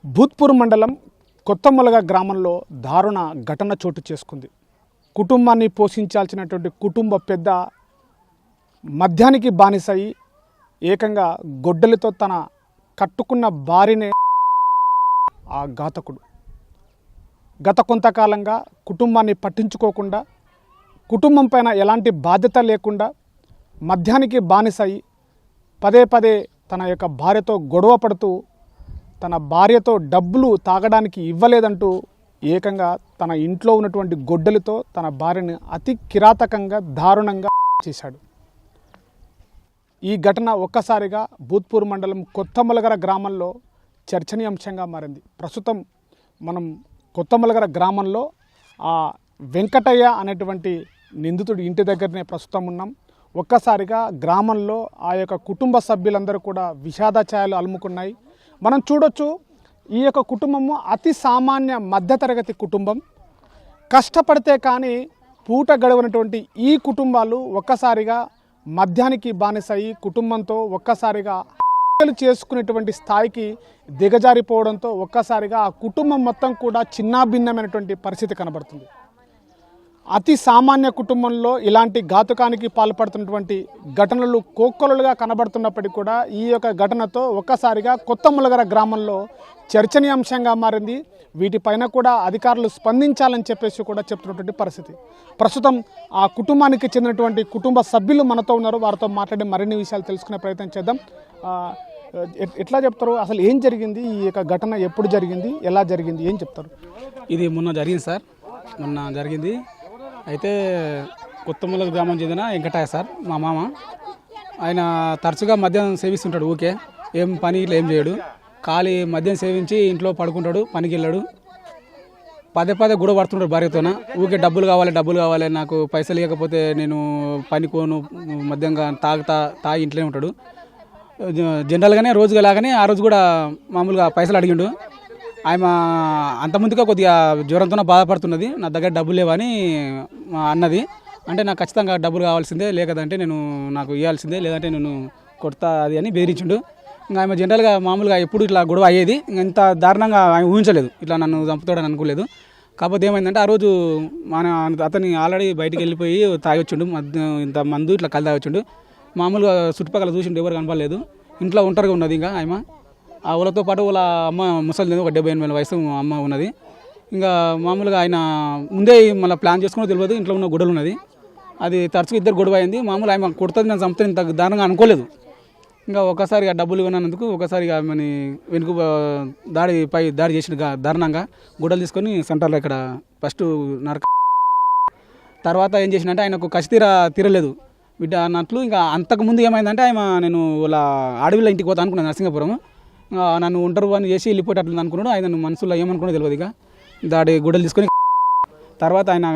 భూత్పూర్ మండలం కొత్తమొలగ గ్రామంలో దారుణ ఘటన చోటు చేసుకుంది. కుటుంబాన్ని పోషించాల్సినటువంటి కుటుంబ పెద్ద మద్యానికి బానిసై ఏకంగా గొడ్డలితో తన కట్టుకున్న భార్యనే ఆ ఘాతకుడు. గత కొంతకాలంగా కుటుంబాన్ని పట్టించుకోకుండా, కుటుంబం పైన ఎలాంటి బాధ్యత లేకుండా మద్యానికి బానిసై పదే పదే తన యొక్క భార్యతో గొడవ పడుతూ, తన భార్యతో డబ్బులు తాగడానికి ఇవ్వలేదంటూ ఏకంగా తన ఇంట్లో ఉన్నటువంటి గొడ్డలితో తన భార్యని అతి కిరాతకంగా దారుణంగా చేశాడు. ఈ ఘటన ఒక్కసారిగా భూత్పూర్ మండలం కొత్తమొలగర గ్రామంలో చర్చనీయాంశంగా మారింది. ప్రస్తుతం మనం కొత్తమొలగర గ్రామంలో ఆ వెంకటయ్య అనేటువంటి నిందితుడి ఇంటి దగ్గరనే ప్రస్తుతం ఉన్నాం. ఒక్కసారిగా గ్రామంలో ఆ యొక్క కుటుంబ సభ్యులందరూ కూడా విషాద ఛాయలు అలుముకున్నాయి. మనం చూడొచ్చు, ఈ యొక్క కుటుంబము అతి సామాన్య మధ్యతరగతి కుటుంబం. కష్టపడితే కానీ పూట గడవనటువంటి ఈ కుటుంబాలు ఒక్కసారిగా మద్యానికి బానిసయి కుటుంబంతో ఒక్కసారిగా చేసుకునేటువంటి స్థాయికి దిగజారిపోవడంతో ఒక్కసారిగా ఆ కుటుంబం మొత్తం కూడా చిన్నాభిన్నమైనటువంటి పరిస్థితి కనబడుతుంది. అతి సామాన్య కుటుంబంలో ఇలాంటి ఘాతుకానికి పాల్పడుతున్నటువంటి ఘటనలు కోకొల్లలుగా కనబడుతున్నప్పటికీ కూడా ఈ యొక్క ఘటనతో ఒక్కసారిగా కొత్తమొలగర గ్రామంలో చర్చనీయాంశంగా మారింది. వీటిపైన కూడా అధికారులు స్పందించాలని చెప్పేసి కూడా చెప్తున్నటువంటి పరిస్థితి. ప్రస్తుతం ఆ కుటుంబానికి చెందినటువంటి కుటుంబ సభ్యులు మనతో ఉన్నారు. వారితో మాట్లాడే మరిన్ని విషయాలు తెలుసుకునే ప్రయత్నం చేద్దాం. ఎట్లా చెప్తారు, అసలు ఏం జరిగింది, ఈ యొక్క ఘటన ఎప్పుడు జరిగింది, ఎలా జరిగింది, ఏం చెప్తారు? ఇది మొన్న జరిగింది సార్, మొన్న జరిగింది. అయితే కొత్తమొలగ గ్రామం చెందిన వెంకటయ్య సార్, మా మామ. ఆయన తరచుగా మద్యం సేవిస్తుంటాడు. ఊకే ఏం పని ఇట్లా ఏం చేయడు. ఖాళీ మద్యం సేవించి ఇంట్లో పడుకుంటాడు, పనికి వెళ్ళాడు. పదే పదే గొడవ పడుతుంటాడు భార్యతోన. ఊకే డబ్బులు కావాలి, నాకు పైసలు ఇవ్వకపోతే నేను పని కోను, మద్యంగా తాగి ఇంట్లోనే ఉంటాడు. జనరల్గానే రోజుగా లాగానే ఆ రోజు కూడా మామూలుగా పైసలు అడిగిండు. ఆమె అంతకుముందుగా కొద్దిగా జ్వరంతో బాధపడుతున్నది. నా దగ్గర డబ్బులు లేవని అన్నది. అంటే నాకు ఖచ్చితంగా డబ్బులు కావాల్సిందే, లేదంటే నాకు ఇవ్వాల్సిందే, లేదంటే నేను కొడతా అది అని బెదిరించిండు. ఇంకా ఆమె జనరల్గా మామూలుగా ఎప్పుడు ఇట్లా గొడవ అయ్యేది. ఇంత దారుణంగా ఆమె ఊహించలేదు, ఇట్లా నన్ను చంపుతాడని అనుకోలేదు. కాకపోతే ఏమైందంటే ఆ రోజు అతన్ని ఆల్రెడీ బయటికి వెళ్ళిపోయి తాగి వచ్చిండు. ఇంత మందు ఇట్లా కలి తాగి వచ్చిండు. మామూలుగా చుట్టుపక్కల చూసిండు, ఎవరు కనపడలేదు. ఇంట్లో ఒంటరిగా ఉన్నది. ఇంకా ఆమె ఆ ఊళ్ళతో పాటు వాళ్ళ అమ్మ ముసలి, ఒక 78 వయసు అమ్మ ఉన్నది. ఇంకా మామూలుగా ఆయన ముందే మళ్ళీ ప్లాన్ చేసుకుని తెలియదు. ఇంట్లో ఉన్న గొడవలు ఉన్నది. అది తరచుగా ఇద్దరు గొడవ అయింది. మామూలు ఆమె కొడుతుంది, నేను చంపుతా ఇంత దారుణంగా అనుకోలేదు. ఇంకా ఒకసారిగా డబ్బులు ఇవ్వనందుకు ఒకసారిగా ఆమెని వెనుక దాడి చేసిన దారుణంగా గొడవలు తీసుకొని సెంటర్లో ఇక్కడ ఫస్ట్ నరక. తర్వాత ఏం చేసినంటే ఆయనకు కసి తీరలేదు బిడ్డ అన్నట్లు. ఇంకా అంతకుముందు ఏమైందంటే నేను వాళ్ళ అడవిలో ఇంటికి పోతా అనుకున్నాను, నరసింగపురం. నన్ను ఒంటరి అని చేసి వెళ్ళిపోయేటట్లు అనుకున్నాడు. ఆయన మనసులో ఏమనుకున్నా తెలియదు. ఇక దాడి గొడవలు తీసుకొని తర్వాత ఆయన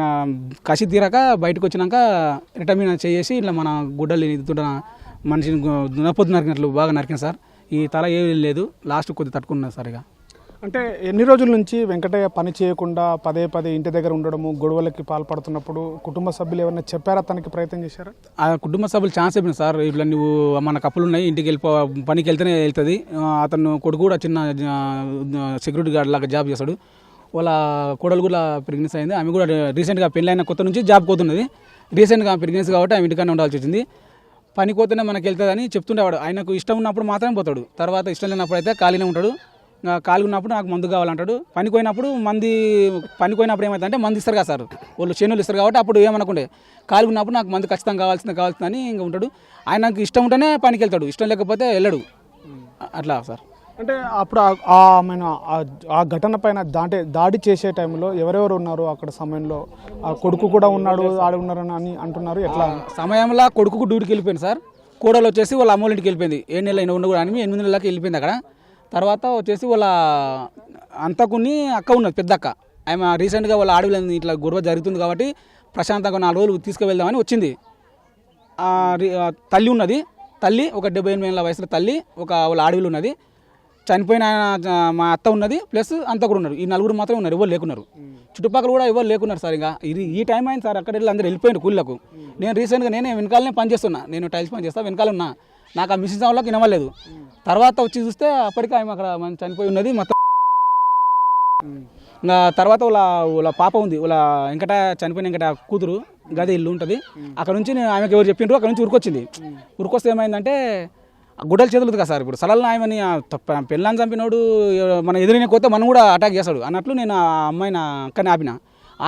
కసి తీరాక బయటకు వచ్చినాక రిటర్న్ చేసి ఇట్లా మన గుడ్డలు ఇద్దుతున్న మనిషిని దునపొద్దు నరికినట్లు బాగా నరికిన సార్. ఈ తల ఏమీ లేదు, లాస్ట్ కొద్ది తట్టుకున్నది సార్. ఇక అంటే ఎన్ని రోజుల నుంచి వెంకటయ్య పని చేయకుండా పదే పదే ఇంటి దగ్గర ఉండడము, గొడవలకి పాల్పడుతున్నప్పుడు కుటుంబ సభ్యులు ఏమైనా చెప్పారా, తనకి ప్రయత్నం చేశారా? ఆ కుటుంబ సభ్యులు ఛాన్స్ చెప్పిన సార్, ఇట్లా నువ్వు మన కప్పులు ఉన్నాయి, ఇంటికి పనికి వెళ్తేనే వెళ్తుంది. అతను కొడుకు కూడా చిన్న సెక్యూరిటీ గార్డ్ లాగా జాబ్ చేస్తాడు. వాళ్ళ కోడలు కూడా ప్రెగ్నెన్సీ అయింది. ఆమె కూడా రీసెంట్గా పెళ్ళైన కొత్త నుంచి జాబ్ పోతున్నది. రీసెంట్గా ప్రెగ్నెన్సీ కాబట్టి ఆమె ఇంటికన్నా ఉండాల్సి వచ్చింది. పనికి పోతేనే మనకి వెళ్తుందని చెప్తుండేవాడు. ఆయనకు ఇష్టం ఉన్నప్పుడు మాత్రమే పోతాడు, తర్వాత ఇష్టం లేనప్పుడు అయితే ఖాళీనే ఉంటాడు. ఖాళీ ఉన్నప్పుడు నాకు మందు కావాలంటాడు. పనికి పోయినప్పుడు ఏమవుతుందంటే మందు ఇస్తారు కదా సార్, వాళ్ళు చేనులు ఇస్తారు కాబట్టి అప్పుడు ఏమనుకుంటే ఖాళీ ఉన్నప్పుడు నాకు మందు ఖచ్చితంగా కావాల్సిందని ఇంకా ఉంటాడు. ఆయనకు ఇష్టం ఉంటేనే పనికి వెళ్తాడు, ఇష్టం లేకపోతే వెళ్ళడు. అట్లా సార్. అంటే అప్పుడు ఆ ఘటన పైన దాడి చేసే టైంలో ఎవరెవరు ఉన్నారు అక్కడ సమయంలో? ఆ కొడుకు కూడా ఉన్నాడు, ఆడ ఉన్నారని అని అంటున్నారు. ఎట్లా సమయంలో కొడుకు డ్యూటీకి వెళ్ళిపోయింది సార్. కోడలు వచ్చేసి వాళ్ళ అమ్మోళ్ళ ఇంటికి వెళ్ళిపోయింది. 7 నెలలు ఉండకూడదు అని 8 నెలలకి వెళ్ళిపోయింది అక్కడ. తర్వాత వచ్చేసి వాళ్ళ అంతకుని అక్క ఉన్నది, పెద్ద అక్క. ఆమె రీసెంట్గా వాళ్ళ ఆడవిలో ఇట్లా గొడవ జరుగుతుంది కాబట్టి ప్రశాంతంగా 4 రోజులు తీసుకువెళ్దామని వచ్చింది. తల్లి ఉన్నది, తల్లి ఒక 78 వయసులో తల్లి, వాళ్ళ ఆడవిలో ఉన్నది. చనిపోయిన మా అత్త ఉన్నది, ప్లస్ అంత కూడా ఉన్నారు. ఈ 4 మాత్రం ఉన్నారు, ఎవరు లేకున్నారు. చుట్టుపక్కల కూడా ఎవరు లేకున్నారు సార్. ఇంకా ఈ టైం అయింది సార్, అక్కడ అందరూ వెళ్ళిపోయారు కూలీలకు. నేను రీసెంట్గా వెనకాలనే పని చేస్తున్నా, నేను టైల్స్ పని చేస్తా, వెనకాల ఉన్నా. నాకు ఆ మిషన్ సౌండ్లోకి వినవలేదు. తర్వాత వచ్చి చూస్తే అప్పటికే ఆమె అక్కడ చనిపోయి ఉన్నది. మొత్తం ఇంకా తర్వాత వాళ్ళ పాప ఉంది, వాళ్ళ చనిపోయిన వెంకట కూతురు గది ఇల్లు ఉంటుంది. అక్కడ నుంచి ఆమెకు ఎవరు చెప్పిండ్రు, అక్కడ నుంచి ఉరికొచ్చింది. ఉరికొస్తే ఏమైందంటే గుడ్డల చేతులు కదా సార్, ఇప్పుడు సలల్ నాయమని పెళ్ళాన్ని చంపినోడు మన ఎదురైన కొత్త మనం కూడా అటాక్ చేస్తాడు అన్నట్లు నేను ఆ అమ్మాయిని అక్కని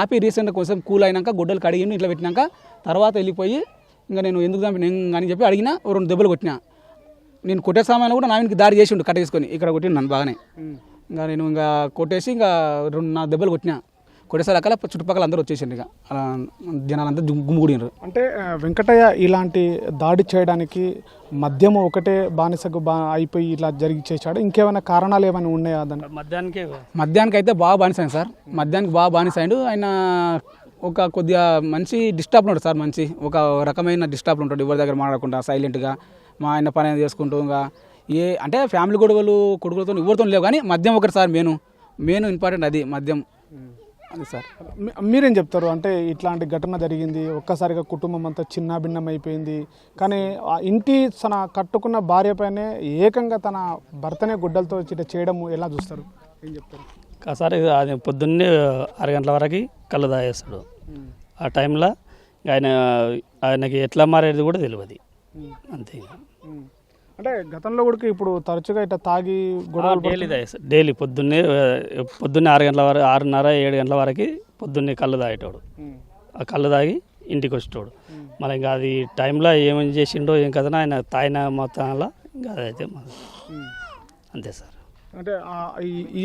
ఆపి రీసెంట్గా కొంచెం కూల్ అయినాక గుడ్డలు కడిగి ఇట్లా పెట్టినాక తర్వాత వెళ్ళిపోయి ఇంకా నేను ఎందుకు చంపిన అని చెప్పి అడిగినా 2 దెబ్బలు కొట్టినా. నేను కొట్టే సమయంలో కూడా నాయనకి దాడి చేసి ఉండు కట్టేసుకొని ఇక్కడ కొట్టిన నన్ను బాగానే. ఇంకా నేను ఇంకా కొట్టేసి ఇంకా 4 దెబ్బలు కొట్టినా. కొట్టేసారి అక్కడ చుట్టుపక్కల అందరూ వచ్చేసిండు, ఇక అలా జనాలంతా గుమ్ముగూడినారు. అంటే వెంకటయ్య ఇలాంటి దాడి చేయడానికి మద్యం ఒకటే బానిసకు అయిపోయి ఇలా జరిగి చేశాడు, ఇంకేమైనా కారణాలు ఏమైనా ఉన్నాయా? దానికి మద్యానికి అయితే బాగా బానిసాయండి సార్, మద్యానికి బాగా బానిసాయండు. ఆయన ఒక కొద్దిగా మంచి డిస్టర్బ్ ఉంటాడు సార్, మంచి ఒక రకమైన డిస్టర్బ్ ఉంటాడు, ఎవరి దగ్గర మాట్లాడకుండా సైలెంట్గా మా ఆయన పని చేసుకుంటూ. ఇంకా అంటే ఫ్యామిలీ గొడవలు కొడుకులతో ఎవరితో లేవు, కానీ మద్యం ఒకటి సార్ మెయిన్ ఇంపార్టెంట్ అది మద్యం అది సార్. మీరేం చెప్తారు? అంటే ఇట్లాంటి ఘటన జరిగింది, ఒక్కసారిగా కుటుంబం అంతా చిన్న భిన్నం అయిపోయింది, కానీ ఆ ఇంటి తన కట్టుకున్న భార్య పైనే ఏకంగా తన భర్తనే గుడ్డలతో చేయడం ఎలా చూస్తారు? ఏం చెప్తారు? ఒకసారి అది పొద్దున్నే 6 గంటల వరకు కళ్ళు తాగేస్తాడు. ఆ టైంలో ఆయనకి ఎట్లా మారేది కూడా తెలియదు అంతే. అంటే గతంలో కూడా ఇప్పుడు తరచుగా ఇట్లా తాగి గొడవలు డైలీ తాగేస్తాడు. డైలీ పొద్దున్నే 6 గంటల వరకు 6:30 7 గంటల వరకు పొద్దున్నే కళ్ళు తాగేటోడు. ఆ కళ్ళు తాగి ఇంటికి వచ్చేటోడు. మళ్ళీ ఇంకా అది టైంలో ఏమేమి చేసిండో ఏం కదా ఆయన తాగిన మొత్తంలో ఇంకా అదైతే అంతే సార్. అంటే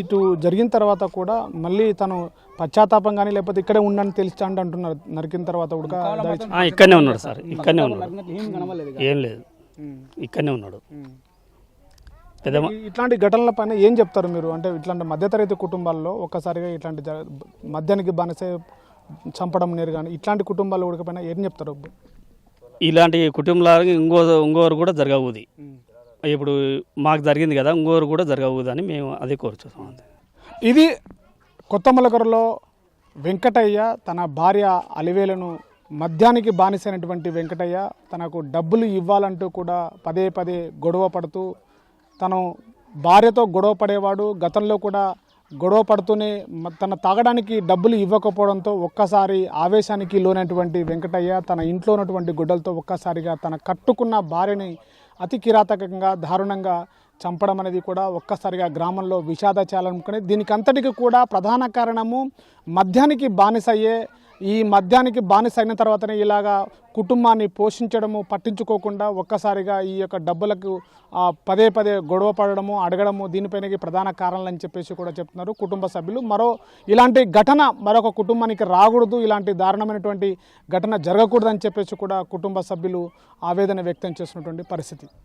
ఇటు జరిగిన తర్వాత కూడా మళ్ళీ తను పశ్చాత్తాపం కానీ లేకపోతే ఇక్కడే ఉండని తెలిసి అంటున్నారు, నరికిన తర్వాత కూడా ఇక్కడనే ఉన్నాడు సార్, ఇక్కడనే ఉన్నాడు, ఏం లేదు ఇక్కడనే ఉన్నాడు. ఇట్లాంటి ఘటనల పైన ఏం చెప్తారు మీరు? అంటే ఇట్లాంటి మధ్యతరగతి కుటుంబాల్లో ఒక్కసారిగా ఇట్లాంటి మద్యానికి బానిసే చంపడం నేరు కానీ ఇట్లాంటి కుటుంబాల్లో కూడా పైన ఏం చెప్తారు? ఇలాంటి కుటుంబాలకి ఇంకోరు కూడా జరగకూడదు. ఇప్పుడు మాకు జరిగింది కదా, ఇంకోరు కూడా జరగకూడదు అని మేము అదే కోరుతున్నాం. ఇది కొత్తమలకరలో వెంకటయ్య తన భార్య అలివేలను మద్యానికి బానిసైనటువంటి వెంకటయ్య తనకు డబ్బులు ఇవ్వాలంటూ కూడా పదే గొడవ పడుతూ తను భార్యతో గొడవ పడేవాడు. గతంలో కూడా గొడవ పడుతూనే తన తాగడానికి డబ్బులు ఇవ్వకపోవడంతో ఒక్కసారి ఆవేశానికి లోనటువంటి వెంకటయ్య తన ఇంట్లో ఉన్నటువంటి గుడ్డలతో ఒక్కసారిగా తన కట్టుకున్న భార్యని అతి కిరాతకంగా దారుణంగా చంపడం అనేది కూడా ఒక్కసారిగా గ్రామంలో విషాదచాలనుకునే. దీనికి అంతటికి కూడా ప్రధాన కారణము మద్యానికి బానిసయ్యే. ఈ మద్యానికి బానిస అయిన తర్వాతనే ఇలాగా కుటుంబాన్ని పోషించడము పట్టించుకోకుండా ఒక్కసారిగా ఈ యొక్క డబ్బులకు పదే గొడవ పడడము అడగడము దీనిపైన ప్రధాన కారణాలు అని చెప్పేసి కూడా చెప్తున్నారు కుటుంబ సభ్యులు. ఇలాంటి ఘటన మరొక కుటుంబానికి రాకూడదు, ఇలాంటి దారుణమైనటువంటి ఘటన జరగకూడదని చెప్పేసి కూడా కుటుంబ సభ్యులు ఆవేదన వ్యక్తం చేస్తున్నటువంటి పరిస్థితి.